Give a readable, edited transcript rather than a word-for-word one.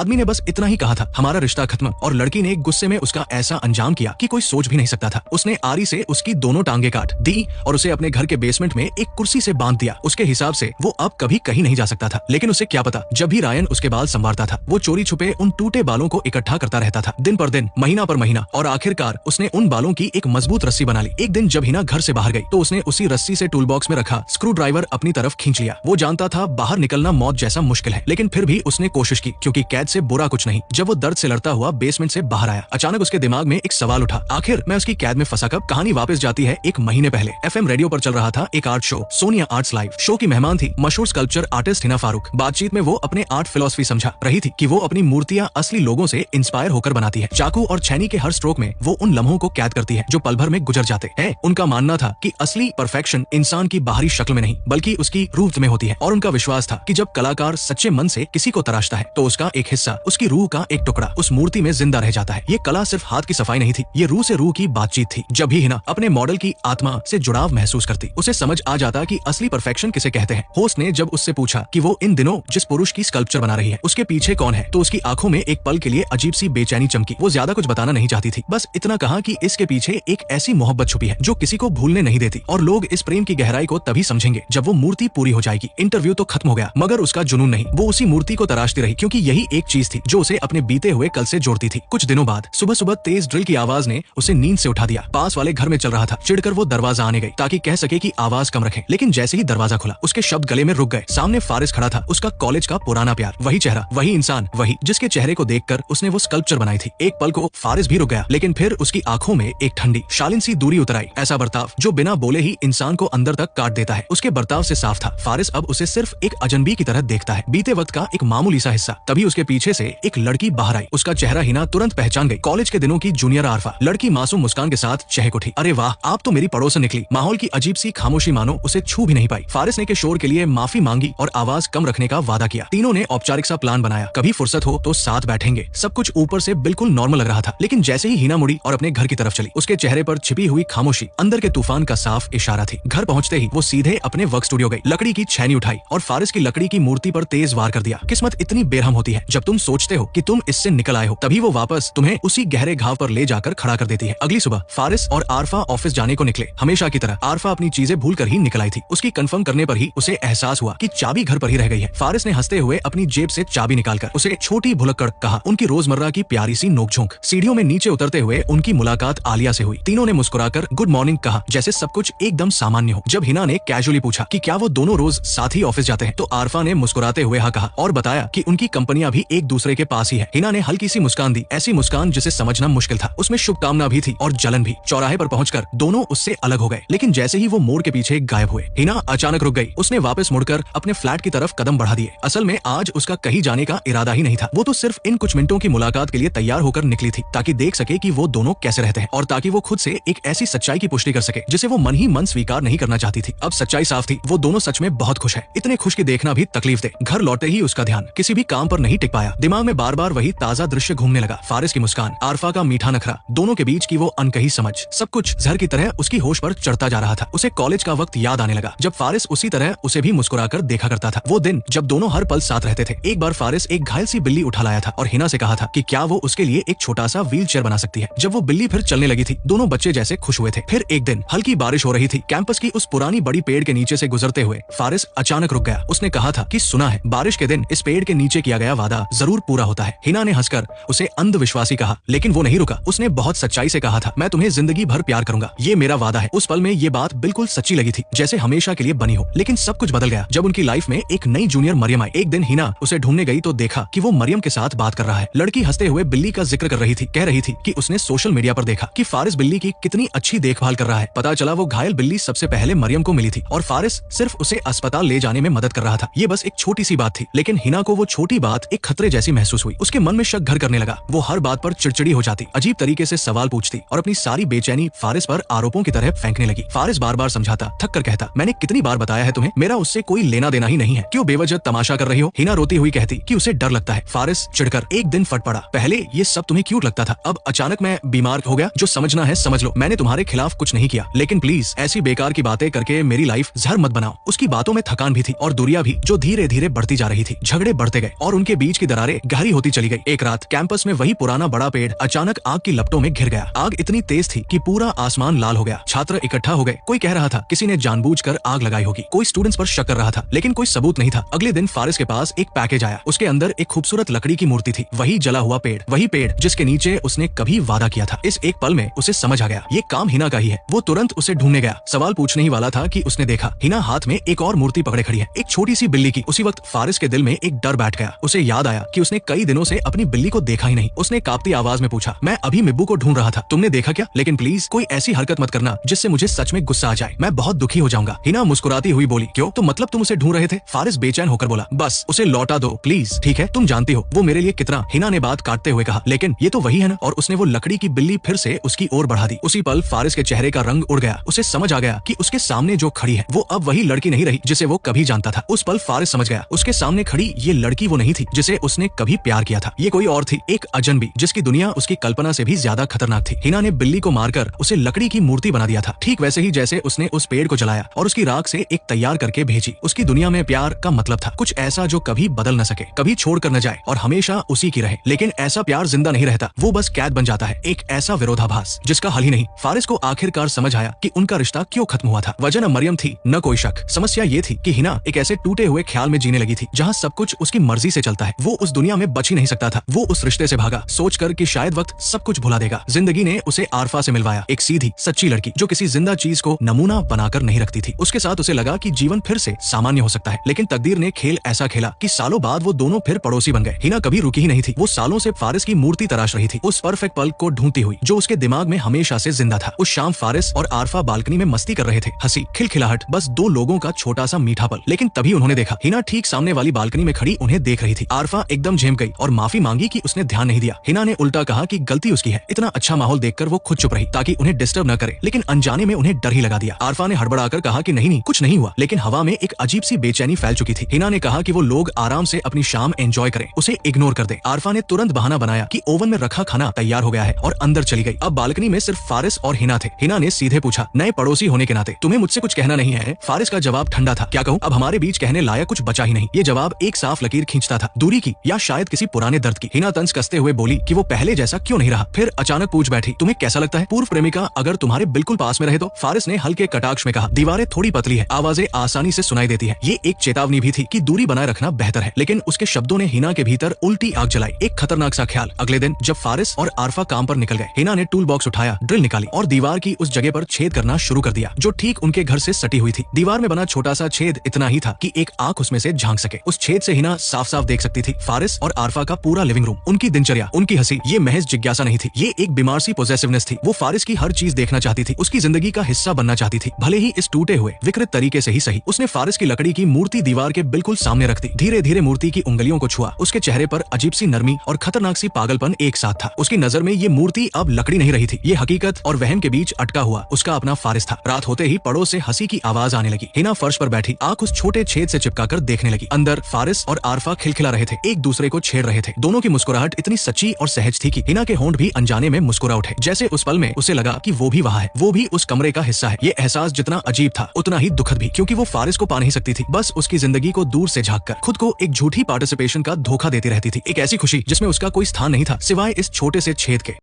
आदमी ने बस इतना ही कहा था, हमारा रिश्ता खत्म, और लड़की ने गुस्से में उसका ऐसा अंजाम किया कि कोई सोच भी नहीं सकता था। उसने आरी से उसकी दोनों टांगे काट दी और उसे अपने घर के बेसमेंट में एक कुर्सी से बांध दिया। उसके हिसाब से वो अब कभी कहीं नहीं जा सकता था, लेकिन उसे क्या पता, जब भी रायन उसके बाल संवारता था वो चोरी छुपे उन टूटे बालों को इकट्ठा करता रहता था, दिन पर दिन, महीना पर महीना, और आखिरकार उसने उन बालों की एक मजबूत रस्सी बना ली। एक दिन जब हिना घर से बाहर गई तो उसने उसी रस्सी से टूल बॉक्स में रखा स्क्रू ड्राइवर अपनी तरफ खींच लिया। वो जानता था बाहर निकलना मौत जैसा मुश्किल है, लेकिन फिर भी उसने कोशिश की, क्योंकि कैद से बुरा कुछ नहीं। जब वो दर्द से लड़ता हुआ बेसमेंट से बाहर आया, अचानक उसके दिमाग में एक सवाल उठा, आखिर मैं उसकी कैद में फंसा कब? कहानी वापस जाती है एक महीने पहले। एफएम रेडियो पर चल रहा था एक art show, Sonia arts live. Show की मेहमान थी मशहूर स्कल्पचर आर्टिस्ट हिना फारूक। बातचीत में वो अपने आर्ट फिलॉसफी समझा रही थी कि वो अपनी मूर्तियां असली लोगों से इंस्पायर होकर बनाती है। चाकू और छैनी के हर स्ट्रोक में वो उन लम्हों को कैद करती है जो पल भर में गुजर जाते हैं। उनका मानना था कि असली परफेक्शन इंसान की बाहरी शक्ल में नहीं बल्कि उसकी रूह में होती है, और उनका विश्वास था कि जब कलाकार सच्चे मन से किसी को तराशता है तो उसका एक हिस्सा, उसकी रूह का एक टुकड़ा उस मूर्ति में जिंदा रह जाता है। ये कला सिर्फ हाथ की सफाई नहीं थी, ये रूह से रूह की बातचीत थी। जब भी हिना अपने मॉडल की आत्मा से जुड़ाव महसूस करती, उसे समझ आ जाता कि असली परफेक्शन किसे कहते हैं। होस्ट ने जब उससे पूछा कि वो इन दिनों जिस पुरुष की स्कल्पचर बना रही है उसके पीछे कौन है, तो उसकी आंखों में एक पल के लिए अजीब सी बेचैनी चमकी। वो ज्यादा कुछ बताना नहीं चाहती थी, बस इतना कहा कि इसके पीछे एक ऐसी मोहब्बत छुपी है जो किसी को भूलने नहीं देती, और लोग इस प्रेम की गहराई को तभी समझेंगे जब वो मूर्ति पूरी हो जाएगी। इंटरव्यू तो खत्म हो गया, मगर उसका जुनून नहीं। वो उसी मूर्ति को तराशती रही, क्योंकि यही एक चीज थी जो उसे अपने बीते हुए कल से जोड़ती थी। कुछ दिनों बाद सुबह सुबह तेज ड्रिल की आवाज ने उसे नींद से उठा दिया। पास वाले घर में चल रहा था। चिढ़कर वो दरवाजा आने गई ताकि कह सके कि आवाज कम रखें, लेकिन जैसे ही दरवाजा खुला उसके शब्द गले में रुक गए। सामने फारिस खड़ा था, उसका कॉलेज का पुराना प्यार, वही चेहरा, वही इंसान, वही जिसके चेहरे को देखकर उसने वो स्कल्पचर बनाई थी। एक पल को फारिस भी रुक गया, लेकिन फिर उसकी आंखों में एक ठंडी शालीन सी दूरी उतर आई। ऐसा बर्ताव जो बिना बोले ही इंसान को अंदर तक काट देता है। उसके बर्ताव से साफ था, फारिस अब उसे सिर्फ एक अजनबी की तरह देखता है, बीते वक्त का एक मामूली सा हिस्सा। तभी उसके पीछे से एक लड़की बाहर आई। उसका चेहरा हिना तुरंत पहचान गई। कॉलेज के दिनों की जूनियर आरफा। लड़की मासूम मुस्कान के साथ चहक उठी, अरे वाह, आप तो मेरी पड़ोसन निकली। माहौल की अजीब सी खामोशी मानो उसे छू भी नहीं पाई। फारिस ने के शोर के लिए माफी मांगी और आवाज कम रखने का वादा किया। तीनों ने औपचारिक सा प्लान बनाया, कभी फुर्सत हो तो साथ बैठेंगे। सब कुछ ऊपर से बिल्कुल नॉर्मल लग रहा था, लेकिन जैसे ही हिना मुड़ी और अपने घर की तरफ चली, उसके चेहरे पर छिपी हुई खामोशी अंदर के तूफान का साफ इशारा थी। घर पहुंचते ही वो सीधे अपने वर्क स्टूडियो गई, लकड़ी की छैनी उठाई और फारिस की लकड़ी की मूर्ति पर तेज वार कर दिया। किस्मत इतनी बेरहम होती है, जब तुम सोचते हो कि तुम इससे निकल आए हो, तभी वो वापस तुम्हें उसी गहरे घाव पर ले जाकर खड़ा कर देती है। अगली सुबह फारिस और आरफा ऑफिस जाने को निकले। हमेशा की तरह आरफा अपनी चीजें भूल कर ही निकल आई थी। उसकी कंफर्म करने पर ही उसे एहसास हुआ कि चाबी घर पर ही रह गई है। फारिस ने हंसते हुए अपनी जेब से चाबी निकालकर उसे छोटी भुलक्कड़ कहा। उनकी रोजमर्रा की प्यारी सी नोकझोंक। सीढ़ियों में नीचे उतरते हुए उनकी मुलाकात आलिया से हुई। तीनों ने मुस्कुराकर गुड मॉर्निंग कहा, जैसे सब कुछ एकदम सामान्य हो। जब हिना ने कैजुअली पूछा कि क्या वो दोनों रोज साथ ही ऑफिस जाते हैं, तो आरफा ने मुस्कुराते हुए हाँ कहा और बताया कि उनकी कंपनियां भी एक दूसरे के पास ही है। हिना ने हल्की सी मुस्कान दी, ऐसी मुस्कान जिसे समझना मुश्किल था। उसमें शुभकामना भी थी और जलन भी। चौराहे पर पहुंचकर दोनों उससे अलग हो गए, लेकिन जैसे ही वो मोड़ के पीछे गायब हुए, हिना अचानक रुक गई। उसने वापस मुड़कर अपने फ्लैट की तरफ कदम बढ़ा दिए। असल में आज उसका कहीं जाने का इरादा ही नहीं था। वो तो सिर्फ इन कुछ मिनटों की मुलाकात के लिए तैयार होकर निकली थी, ताकि देख सके कि वो दोनों कैसे रहते हैं, और ताकि वो खुद से एक ऐसी सच्चाई की पुष्टि कर सके जिसे वो मन ही मन स्वीकार नहीं करना चाहती थी। अब सच्चाई साफ थी, वो दोनों सच में बहुत खुश है। इतने खुश कि देखना भी तकलीफ दे। घर लौटे ही उसका ध्यान किसी भी काम पर नहीं टिक पाया। दिमाग में बार बार वही ताजा दृश्य घूमने लगा। फारिस की मुस्कान, आरफा का मीठा नखरा, दोनों के बीच की वो अनकही समझ, सब कुछ जहर की तरह उसकी होश पर चढ़ता जा रहा था। उसे कॉलेज का वक्त याद आने लगा, जब फारिस उसी तरह उसे भी मुस्कुराकर देखा करता था। वो दिन जब दोनों हर पल साथ रहते थे। एक बार फारिस एक घायल सी बिल्ली उठा लाया था और हिना से कहा था कि क्या वो उसके लिए एक छोटा सा व्हील चेयर बना सकती है। जब वो बिल्ली फिर चलने लगी थी, दोनों बच्चे जैसे खुश हुए थे। फिर एक दिन हल्की बारिश हो रही थी। कैंपस की उस पुरानी बड़ी पेड़ के नीचे से गुजरते हुए फारिस अचानक रुक गया। उसने कहा था कि सुना है, बारिश के दिन इस पेड़ के नीचे किया गया वादा जरूर पूरा होता है। हिना ने हंसकर उसे अंधविश्वासी कहा, लेकिन वो नहीं रुका। उसने बहुत सच्चाई से कहा था, मैं तुम्हें जिंदगी भर प्यार करूंगा, ये मेरा वादा है। उस पल में ये बात बिल्कुल सच्ची लगी थी, जैसे हमेशा के लिए बनी हो। लेकिन सब कुछ बदल गया जब उनकी लाइफ में एक नई जूनियर मरियम आई। एक दिन हिना उसे ढूंढने गई तो देखा कि वो मरियम के साथ बात कर रहा है। लड़की हंसते हुए बिल्ली का जिक्र कर रही थी, कह रही थी कि उसने सोशल मीडिया पर देखा कि फारिस बिल्ली की कितनी अच्छी देखभाल कर रहा है। पता चला वो घायल बिल्ली सबसे पहले मरियम को मिली थी और फारिस सिर्फ उसे अस्पताल ले जाने में मदद कर रहा था। ये बस एक छोटी सी बात थी, लेकिन हिना को वो छोटी बात एक खतरे जैसी महसूस हुई। उसके मन में शक घर करने लगा। वो हर बात पर चिड़चिड़ी हो जाती, अजीब तरीके से सवाल पूछती और अपनी सारी बेचैनी फारिस पर आरोपों की तरह फेंकने लगी। फारिस बार बार समझाता, थक कर कहता, मैंने कितनी बार बताया है तुम्हें, मेरा उससे कोई लेना देना ही नहीं है, क्यों बेवजह तमाशा कर रही हो। हिना रोती हुई कहती कि उसे डर लगता है। फारिस चिढ़कर एक दिन फट पड़ा, पहले ये सब तुम्हें क्यूट लगता था, अब अचानक मैं बीमार हो गया। जो समझना है समझ लो, मैंने तुम्हारे खिलाफ कुछ नहीं किया, लेकिन प्लीज ऐसी बेकार की बातें करके मेरी लाइफ जहर मत बनाओ। उसकी बातों में थकान भी थी और दूरियां भी, जो धीरे धीरे बढ़ती जा रही थी। झगड़े बढ़ते गए और उनके बीच की दरारें गहरी होती चली गई। एक रात कैंपस में वही पुराना बड़ा पेड़ अचानक आग की लपटों में घिर गया। आग इतनी तेज थी कि पूरा आसमान लाल हो गया। छात्र इकट्ठा हो गए। कोई कह रहा था किसी ने जानबूझकर आग लगाई होगी, कोई स्टूडेंट्स पर शक कर रहा था, लेकिन कोई सबूत नहीं था। अगले दिन फारिस के पास एक पैकेज आया। उसके अंदर एक खूबसूरत लकड़ी की मूर्ति थी। वही जला हुआ पेड़, वही पेड़ जिसके नीचे उसने कभी वादा किया था। इस एक पल में उसे समझ आ गया ये काम हिना का ही है। वो तुरंत उसे ढूंढने गया। सवाल पूछने ही वाला था कि उसने देखा हिना हाथ में एक और मूर्ति पकड़े खड़ी है, एक छोटी सी बिल्ली की। उसी वक्त फारिस के दिल में एक डर बैठ गया। उसे याद आया कि उसने कई दिनों से अपनी बिल्ली को देखा ही नहीं। उसने कांपती आवाज में पूछा, मैं अभी मिब्बू को ढूंढ रहा था, तुमने देखा क्या? लेकिन प्लीज कोई ऐसी हरकत मत करना जिससे मुझे सच में गुस्सा आ जाए, मैं बहुत दुखी हो जाऊंगा। हिना मुस्कुराती हुई बोली, क्यों? तो मतलब तुम उसे ढूंढ रहे थे? फारिस बेचैन होकर बोला, बस उसे लौटा दो प्लीज। ठीक है, तुम जानती हो वो मेरे लिए कितना। हिना ने बात काटते हुए कहा, लेकिन ये तो वही है ना। और उसने वो लकड़ी की बिल्ली फिर से उसकी ओर बढ़ा दी। उसी पल फारिस के चेहरे का रंग उड़ गया। उसे समझ आ गया कि उसके सामने जो खड़ी है वो अब वही लड़की नहीं रही जिसे वो कभी जानता था। उस पल फारिस समझ गया उसके सामने खड़ी ये लड़की वो नहीं थी जिसे उसने कभी प्यार किया था। ये कोई और थी, एक अजनबी जिसकी दुनिया उसकी कल्पना से भी ज्यादा खतरनाक थी। हिना ने बिल्ली को मारकर उसे लकड़ी की मूर्ति बना दिया था, ठीक वैसे ही जैसे उसने उस पेड़ को जलाया और उसकी राख से एक तैयार करके भेजी। उसकी दुनिया में प्यार का मतलब था कुछ ऐसा जो कभी बदल न सके, कभी छोड़कर न जाए और हमेशा उसी की रहे। लेकिन ऐसा प्यार जिंदा नहीं रहता, वो बस कैद बन जाता है, एक ऐसा विरोधाभास जिसका हल ही नहीं। फारिस को आखिरकार समझ आया कि उनका रिश्ता क्यों खत्म हुआ था। वजह न मरियम थी न कोई शक। समस्या ये थी कि हिना एक ऐसे टूटे हुए ख्याल में जीने लगी थी जहाँ सब कुछ उसकी मर्जी से चलता है। वो उस दुनिया में बच ही नहीं सकता था। वो उस रिश्ते से भागा सोचकर कि शायद वक्त सब कुछ भुला देगा। जिंदगी ने उसे आरफा से मिलवाया, एक सीधी सच्ची लड़की जो किसी जिंदा चीज को नमूना बनाकर नहीं रखती थी। उसके साथ उसे लगा कि जीवन फिर से सामान्य हो सकता है, लेकिन तकदीर ने खेल ऐसा खेला कि सालों बाद वो दोनों फिर पड़ोसी बन गए। हिना कभी रुकी ही नहीं थी। वो सालों से फारिस की मूर्ति तराश रही थी, उस परफेक्ट पल को ढूंढती हुई जो उसके दिमाग में हमेशा से जिंदा था। उस शाम फारिस और आरफा बालकनी में मस्ती कर रहे थे, हंसी खिलखिलाहट, बस दो लोगों का छोटा सा मीठा पल। लेकिन तभी उन्होंने देखा हिना ठीक सामने वाली बालकनी में खड़ी उन्हें देख रही थी। आरफा एकदम झेम गई और माफी मांगी कि उसने ध्यान नहीं दिया। हिना ने उल्टा कहा कि गलती उसकी है। इतना अच्छा माहौल देखकर वो खुद चुप रही ताकि उन्हें डिस्टर्ब न करे, लेकिन अनजाने में उन्हें डर ही लगा दिया। आरफा ने हड़बड़ाकर कहा कि नहीं कुछ नहीं हुआ, लेकिन हवा में एक अजीब सी बेचैनी फैल चुकी थी। हिना ने कहा कि वो लोग आराम से अपनी शाम एंजॉय करें, उसे इग्नोर कर दे। आरफा ने तुरंत बहाना बनाया कि ओवन में रखा खाना तैयार हो गया है और अंदर चली गई। अब बालकनी में सिर्फ फारिस और हिना थे। हिना ने सीधे पूछा, नए पड़ोसी होने के नाते तुम्हें मुझसे कुछ कहना नहीं है? फारिस का जवाब ठंडा था, क्या कहूँ, अब हमारे बीच कहने लायक कुछ बचा ही नहीं। ये जवाब एक साफ लकीर खींचता था, दूरी की या शायद किसी पुराने दर्द की। हिना तंज कसते हुए बोली कि वो पहले जैसा क्यों नहीं रहा। फिर अचानक पूछ बैठी, तुम्हें कैसा लगता है पूर्व प्रेमिका अगर तुम्हारे बिल्कुल पास में रहे तो? फारिस ने हल्के कटाक्ष में कहा, दीवारें थोड़ी पतली है, आवाजें आसानी से सुनाई देती है। ये एक चेतावनी भी थी कि दूरी बनाए रखना बेहतर है। लेकिन उसके शब्दों ने हिना के भीतर उल्टी आग जलाई, एक खतरनाक सा ख्याल। अगले दिन जब फारिस और आरफा काम पर निकल गए, हिना ने टूल बॉक्स उठाया, ड्रिल निकाली और दीवार की उस जगह पर छेद करना शुरू कर दिया जो ठीक उनके घर से सटी हुई थी। दीवार में बना छोटा सा छेद इतना ही था कि एक आंख उसमें से झांक सके। उस छेद से हिना साफ साफ देख सकती थी फारिस और आरफा का पूरा लिविंग रूम, उनकी दिनचर्या, उनकी हंसी। ये महज जिज्ञासा नहीं थी, ये एक बीमार सी पोजेसिवनेस थी। वो फारिस की हर चीज देखना चाहती थी, उसकी जिंदगी का हिस्सा बनना चाहती थी, भले ही इस टूटे हुए विकृत तरीके से ही सही। उसने फारिस की लकड़ी की मूर्ति दीवार के बिल्कुल सामने रख दी। धीरे धीरे मूर्ति की उंगलियों को छुआ। उसके चेहरे पर अजीब सी नरमी और खतरनाक सी पागलपन एक साथ था। उसकी नजर में ये मूर्ति अब लकड़ी नहीं रही थी, ये हकीकत और वहम के बीच अटका हुआ उसका अपना फारिस था। रात होते ही पड़ोस से हंसी की आवाज आने लगी। हिना फर्श पर बैठी आंख उस छोटे छेद से चिपकाकर देखने लगी। अंदर फारिस और आरफा खिलखिला रहे थे, एक दूसरे को छेड़ रहे थे। दोनों की मुस्कुराहट इतनी सच्ची और सहज थी कि हिना के होंठ भी अनजाने में मुस्कुरा उठे, जैसे उस पल में उसे लगा कि वो भी वहाँ है, वो भी उस कमरे का हिस्सा है। ये एहसास जितना अजीब था उतना ही दुखद भी, क्योंकि वो फारिस को पा नहीं सकती थी, बस उसकी जिंदगी को दूर से झांक कर खुद को एक झूठी पार्टिसिपेशन का धोखा देती रहती थी। एक ऐसी खुशी जिसमें उसका कोई स्थान नहीं था सिवाय इस छोटे से छेद के।